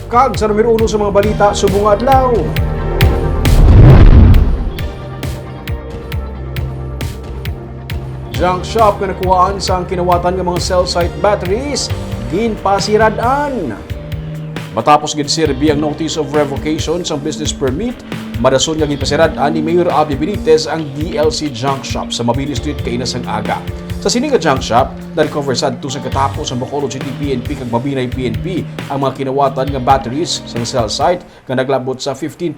Kag sa numero 1 sa mga balita subong adlaw. Junk shop nga nakuhaan sa kinawatan ng mga cell site batteries ginpasiradan. Matapos ginsirbi ang notice of revocation sa business permit, madason nga ginpasiradan ni Mayor Abby Benitez ang DLC Junk Shop sa Mabini Street kainasang aga. Sa sininga junk shop, na-recover sa sa katapos ang Bacolod City PNP kag Mabinay PNP ang mga kinawatan nga batteries sa cell site nga naglabot sa 15.1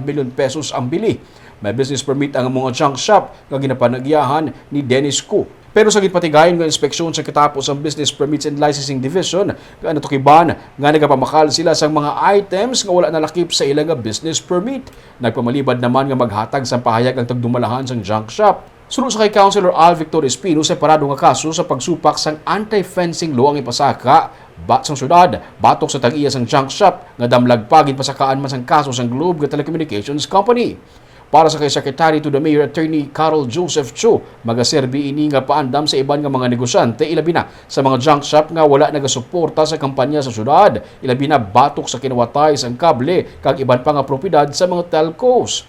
million pesos ang bili. May business permit ang mga junk shop nga ginapanagyahan ni Dennis Koo. Pero sa gitpatigayon nga inspeksyon sa katapos ang Business Permits and Licensing Division nga natukiban nga nagapamakal sila sa mga items nga wala nalakip sa ilang business permit. Nagpamalibad naman nga maghatag sa pahayag ang tagdumalahan sa junk shop. Sunod sa kay Councilor Al Victor Espino, separado nga kaso sa pagsupak sang anti-fencing law ang ipasaka bat sang syudad, batok sa tag-iya sang junk shop nga damlag pagin pasakaan man sang kaso sang Globe nga Telecommunications Company. Para sa kay Secretary to the Mayor Attorney Carol Joseph Cho, magaserbi ini nga paandam sa iban nga mga negosyante ilabi na sa mga junk shop nga wala nagasuporta sa kampanya sa syudad, ilabi na batok sa kinawatay sang kable kag iban pa nga propiedad sa mga telcos.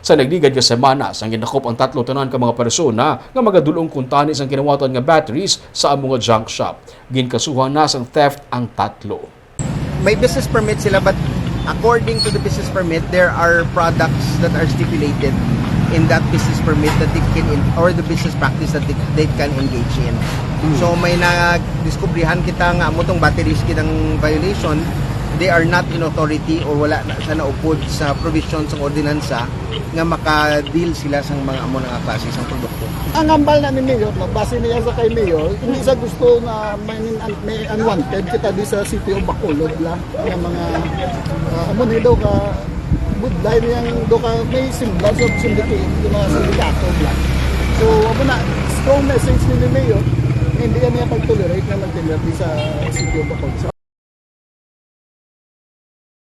Sa nagligad nga semana, sang ginakop ang 3 tanan ka mga persona nga magadulong kuntanis ang kinawatan nga batteries sa mga junk shop. Ginkasuhan na sang theft ang 3. May business permit sila, but according to the business permit, there are products that are stipulated in that business permit that they can or the business practice that they can engage in. So may na-diskubrihan kita nga mo tong batteries kitang violation, they are not in authority or wala na sa naupod sa provisions ng ordinansa nga maka-deal sila sa mga amo nga klase ng produkto. Ang ambal na ni Mayor, base niya sa kay Mayor, hindi sa gusto na may unwanted kita di sa City of Bacolod la nga mga amo nilo ka budlay niyang do ka may semblance of syndicate yung mga sindikato la. So amo na strong message ni Mayor, hindi niya pag-tolerate na mag-deliver di sa City of Bacolod.